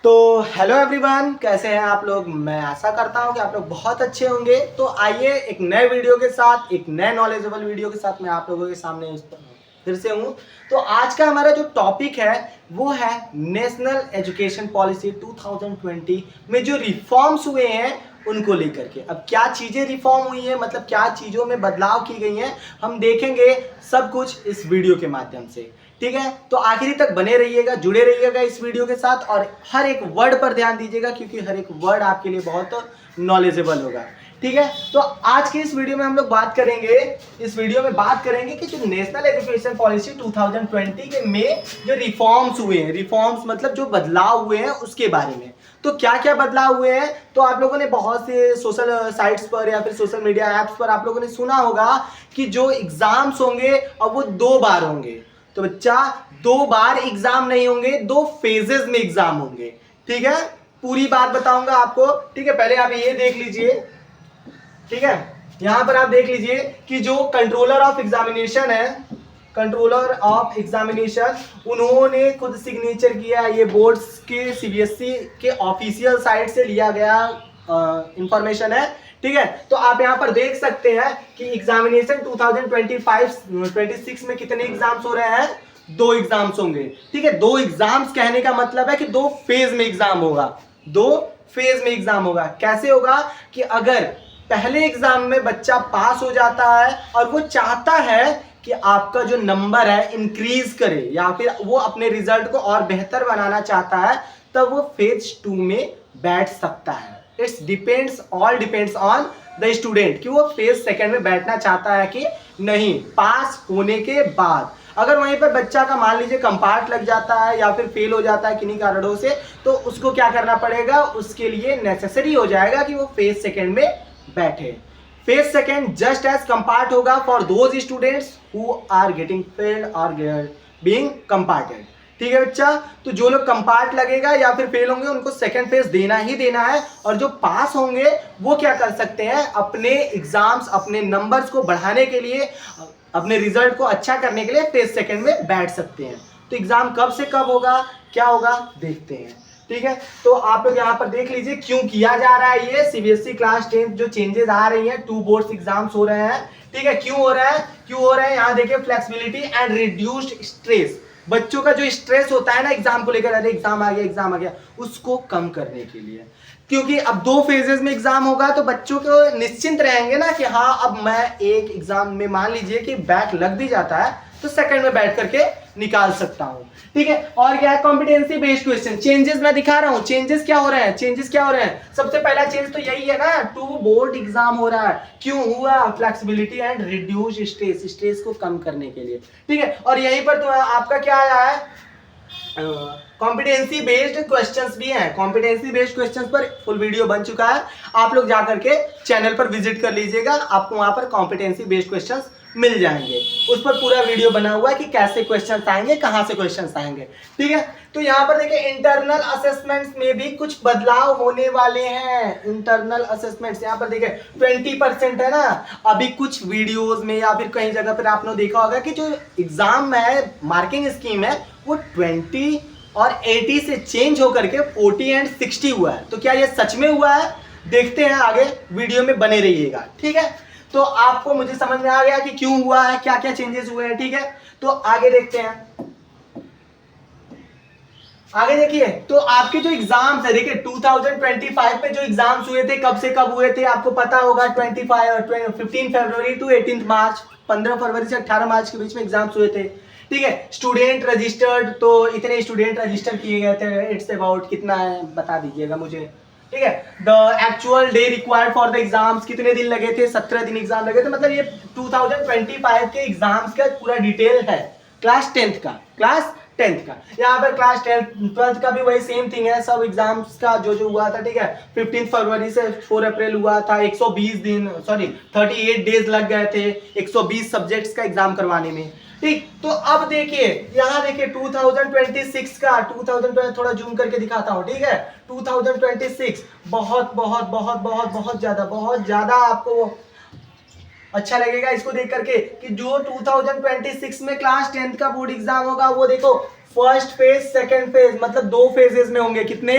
तो hello everyone, कैसे हैं आप लोग। मैं आशा करता हूं कि आप लोग बहुत अच्छे होंगे। तो आइए एक नए वीडियो के साथ, एक नए नॉलेजेबल वीडियो के साथ मैं आप लोगों के सामने फिर से हूं। तो आज का हमारा जो टॉपिक है वो है नेशनल एजुकेशन पॉलिसी 2020 में जो रिफॉर्म्स हुए हैं उनको लेकर के। अब क्या चीज़ें रिफॉर्म हुई हैं, मतलब क्या चीज़ों में बदलाव की गई हैं, हम देखेंगे सब कुछ इस वीडियो के माध्यम से। ठीक है, तो आखिरी तक बने रहिएगा, जुड़े रहिएगा इस वीडियो के साथ और हर एक वर्ड पर ध्यान दीजिएगा क्योंकि हर एक वर्ड आपके लिए बहुत नॉलेजेबल होगा। ठीक है, तो आज के इस वीडियो में हम लोग बात करेंगे कि जो नेशनल एजुकेशन पॉलिसी 2020 के में जो रिफॉर्म्स हुए हैं, रिफॉर्म्स मतलब जो बदलाव हुए हैं उसके बारे में। तो क्या क्या बदलाव हुए हैं, तो आप लोगों ने बहुत से सोशल साइट्स पर या फिर सोशल मीडिया ऐप्स पर आप लोगों ने सुना होगा कि जो एग्जाम्स होंगे अब वो 2 बार होंगे। तो बच्चा 2 बार एग्जाम नहीं होंगे, 2 फेजेस में एग्जाम होंगे। ठीक है, पूरी बात बताऊंगा आपको। ठीक है, पहले आप ये देख लीजिए। ठीक है, यहां पर आप देख लीजिए कि जो कंट्रोलर ऑफ एग्जामिनेशन है, कंट्रोलर ऑफ एग्जामिनेशन, उन्होंने खुद सिग्नेचर किया। ये बोर्ड्स के सीबीएसई के ऑफिशियल साइट से लिया गया इंफॉर्मेशन है। ठीक है, तो आप यहां पर देख सकते हैं कि एग्जामिनेशन 2025-26 में कितने एग्जाम्स हो रहे हैं, 2 एग्जाम्स होंगे। ठीक है, 2 एग्जाम्स कहने का मतलब है कि 2 फेज में एग्जाम होगा। 2 फेज में एग्जाम होगा। कैसे होगा कि अगर पहले एग्जाम में बच्चा पास हो जाता है और वो चाहता है कि आपका जो नंबर है इंक्रीज करे या फिर वो अपने रिजल्ट को और बेहतर बनाना चाहता है, तब वो फेज 2 में बैठ सकता है। All depends on the student कि वो फेज 2 में बैठना चाहता है कि नहीं। पास होने के बाद अगर वहीं पर बच्चा का मान लीजिए कंपार्ट लग जाता है या फिर फेल हो जाता है किन्हीं कारणों से, तो उसको क्या करना पड़ेगा, उसके लिए नेसेसरी हो जाएगा कि वो फेज 2 में बैठे। फेज 2 जस्ट एज कंपार्ट होगा for those students who are getting failed और बीइंग कंपार्टेड। ठीक है बच्चा, तो जो लोग कंपार्ट लगेगा या फिर फेल होंगे उनको सेकंड फेज देना ही देना है, और जो पास होंगे वो क्या कर सकते हैं, अपने एग्जाम्स, अपने नंबर्स को बढ़ाने के लिए, अपने रिजल्ट को अच्छा करने के लिए फेज 2 में बैठ सकते हैं। तो एग्जाम कब से कब होगा, क्या होगा, देखते हैं। ठीक है, तो आप लोग यहाँ पर देख लीजिए क्यों किया जा रहा है ये सीबीएसई क्लास 10 जो चेंजेस आ रही हैं, 2 बोर्ड्स एग्जाम्स हो रहे हैं। ठीक है, क्यों हो रहा है, यहाँ देखिए फ्लेक्सिबिलिटी एंड रिड्यूस्ड स्ट्रेस। बच्चों का जो स्ट्रेस होता है ना एग्जाम को लेकर, अरे एग्जाम आ गया, उसको कम करने के लिए। क्योंकि अब 2 फेजेस में एग्जाम होगा तो बच्चों को निश्चिंत रहेंगे ना कि हाँ अब मैं एक एग्जाम में मान लीजिए कि बैक लग भी जाता है तो सेकंड में बैठ करके निकाल सकता हूं। ठीक है, और क्या है, कॉम्पिटेंसी बेस्ड क्वेश्चन। चेंजेस मैं दिखा रहा हूं, चेंजेस क्या हो रहे हैं, सबसे पहला चेंज तो यही है ना, 2 बोर्ड एग्जाम हो रहा है। क्यों हुआ, flexibility and reduce stress, stress को कम करने के लिए। ठीक है, और यहीं पर तो आपका क्या आया है, कॉम्पिटेंसी बेस्ड क्वेश्चंस भी हैं। कॉम्पिटेंसी बेस्ड क्वेश्चंस पर फुल वीडियो बन चुका है, आप लोग जाकर के चैनल पर विजिट कर लीजिएगा, आपको वहां पर कॉम्पिटेंसी बेस्ड क्वेश्चंस मिल जाएंगे। उस पर पूरा वीडियो बना हुआ है कि कैसे क्वेश्चंस आएंगे, कहां से क्वेश्चंस आएंगे। ठीक है, तो यहाँ पर देखिए इंटरनल असेसमेंट्स में भी कुछ बदलाव होने वाले हैं। इंटरनल असेसमेंट्स यहाँ पर देखिए 20% है ना। अभी कुछ वीडियोस में या फिर कहीं जगह पर आपने देखा होगा कि जो एग्जाम है, मार्किंग स्कीम है, वो 20 और 80 से चेंज होकर के 40 एंड 60 हुआ है। तो क्या ये सच में हुआ है, देखते हैं, आगे वीडियो में बने रहिएगा। ठीक है, तो आपको मुझे समझ में आ गया कि क्यों हुआ है, क्या क्या चेंजेस हुए हैं। ठीक है, तो आगे देखते हैं। आगे देखिए, तो आपके जो एग्जाम्स है, देखिए 2025 में जो एग्जाम्स हुए थे, कब से कब हुए थे आपको पता होगा, 15 फरवरी टू 18 मार्च, 15 फरवरी से 18 मार्च के बीच में एग्जाम्स हुए थे। ठीक है, स्टूडेंट रजिस्टर्ड, तो इतने स्टूडेंट रजिस्टर किए गए थे, इट्स अबाउट कितना है बता दीजिएगा मुझे। ठीक है, the actual day required for the exams, कितने दिन लगे थे, 17 दिन एग्जाम लगे थे। मतलब ये 2025 के एग्जाम्स का पूरा डिटेल है, क्लास 10th का। यहाँ पर क्लास 12th का भी वही सेम थिंग है, सब एग्जाम्स का जो हुआ था। ठीक है, 15 फरवरी से 4 अप्रैल हुआ था, 38 डेज लग गए थे 120 सब्जेक्ट्स का एग्जाम करवाने में। ठीक, तो अब देखिए यहाँ देखिए 2026 का, 2020 थोड़ा जूम करके दिखाता हूँ। ठीक है, 2026 बहुत ज्यादा आपको अच्छा लगेगा इसको देख करके कि जो 2026 में क्लास 10th का बोर्ड एग्जाम होगा वो देखो फर्स्ट फेज सेकंड फेज, मतलब 2 फेजेस में होंगे। कितने?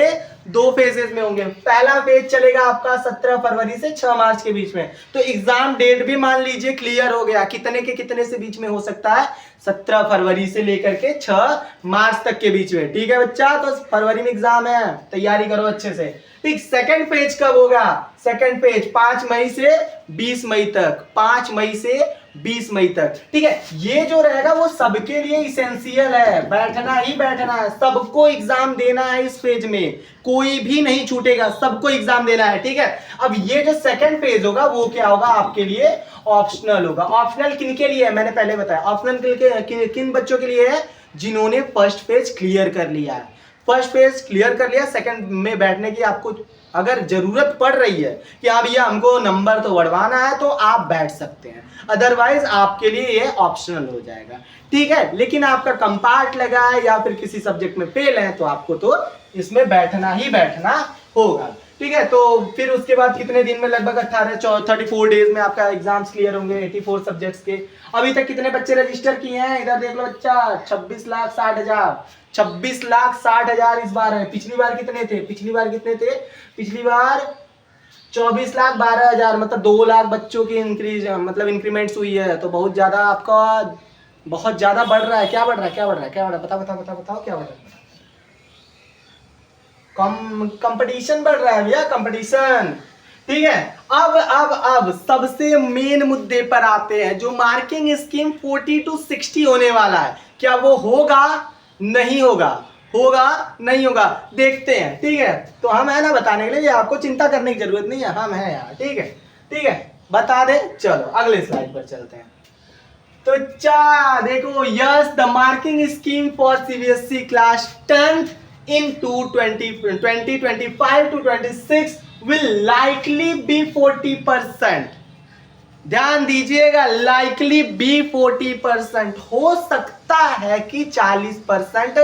2 फेजेस में होंगे। पहला फेज चलेगा आपका 17 फरवरी से 6 मार्च के बीच में। तो एग्जाम डेट भी मान लीजिए क्लियर हो गया, कितने के कितने से बीच में हो सकता है? 17 फरवरी से लेकर के 6 मार्च तक के बीच में। ठीक है बच्चा, तो फरवरी में एग्जाम है, तैयारी करो अच्छे से। ठीक, सेकंड फेज कब होगा? सेकंड फेज 5 मई से 20 मई तक, 5 मई से 20 मई तक। ठीक है, ये जो रहेगा वो सबके लिए इसेंशियल है, बैठना ही बैठना है, सबको एग्जाम देना है इस फेज में, कोई भी नहीं छूटेगा, सबको एग्जाम देना है। ठीक है, अब ये जो सेकंड फेज होगा वो क्या होगा आपके लिए? ऑप्शनल होगा। ऑप्शनल किन के लिए है? मैंने पहले बताया, ऑप्शनल किन बच्चों के लिए है? जिन्होंने फर्स्ट फेज क्लियर कर लिया है। फर्स्ट फेज क्लियर कर लिया, सेकंड में बैठने की आपको अगर जरूरत पड़ रही है कि आप ये हमको नंबर तो बढ़वाना है, तो आप बैठ सकते हैं, अदरवाइज आपके लिए ये ऑप्शनल हो जाएगा। ठीक है, लेकिन आपका कंपार्ट लगा है या फिर किसी सब्जेक्ट में फेल है तो आपको तो इसमें बैठना ही बैठना होगा। ठीक है, तो फिर उसके बाद कितने दिन में? लगभग 34 डेज में आपका एग्जाम्स क्लियर होंगे 84 सब्जेक्ट्स के। अभी तक कितने बच्चे रजिस्टर किए हैं? इधर देख लो बच्चा, 26,60,000, 26,60,000 इस बार है। पिछली बार कितने थे? पिछली बार 24,12,000, मतलब 2 लाख बच्चों की इंक्रीमेंट्स हुई है। तो बहुत ज्यादा आपका, बहुत ज्यादा बढ़ रहा है। क्या बढ़ रहा है? क्या बढ़ रहा है? क्या बढ़ रहा है? बताओ क्या बढ़ रहा है? कंपटीशन बढ़ रहा है भैया, कंपटीशन। ठीक है, अब सबसे मेन मुद्दे पर आते हैं, जो मार्किंग स्कीम 40 to 60 होने वाला है। क्या वो होगा? नहीं होगा? होगा नहीं होगा? देखते हैं। ठीक है, तो हम है ना बताने के लिए, आपको चिंता करने की जरूरत नहीं है, हम हैं यार। ठीक है, ठीक है, बता दे। चलो अगले स्लाइड पर चलते हैं। तो देखो, yes the marking scheme for CBSE class 10th in 2025 to 26 will likely be 40%। ध्यान दीजिएगा, likely be 40%, हो सकता है कि 40%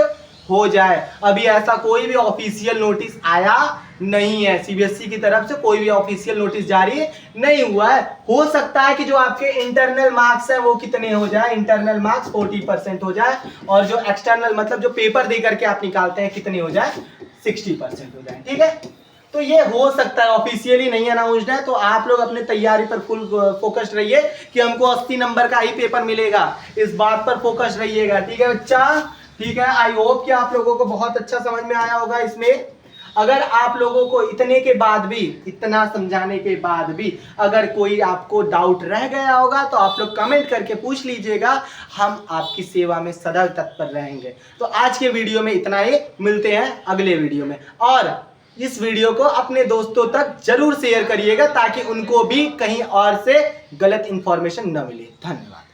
हो जाए। अभी ऐसा कोई भी ऑफिशियल नोटिस आया नहीं है, सीबीएसई की तरफ से कोई भी ऑफिशियल नोटिस जारी नहीं हुआ है। हो सकता है कि जो आपके इंटरनल मार्क्स है वो कितने हो जाए? इंटरनल मार्क्स 40% हो जाए, और जो एक्सटर्नल मतलब जो पेपर दे करके आप निकालते हैं कितने हो जाए? 60% हो जाए। ठीक है, तो ये हो सकता है, ऑफिशियली नहीं अनाउंस्ड है। तो आप लोग अपने तैयारी पर फुल फोकस्ड रहिए कि हमको 80 नंबर का ही पेपर मिलेगा, इस बात पर फोकस्ड रहिएगा। ठीक है बच्चा, ठीक है। आई होप कि आप लोगों को बहुत अच्छा समझ में आया होगा इसमें। अगर आप लोगों को इतने के बाद भी, इतना समझाने के बाद भी अगर कोई आपको डाउट रह गया होगा तो आप लोग कमेंट करके पूछ लीजिएगा, हम आपकी सेवा में सदैव तत्पर रहेंगे। तो आज के वीडियो में इतना ही, मिलते हैं अगले वीडियो में। और इस वीडियो को अपने दोस्तों तक जरूर शेयर करिएगा ताकि उनको भी कहीं और से गलत इंफॉर्मेशन न मिले। धन्यवाद।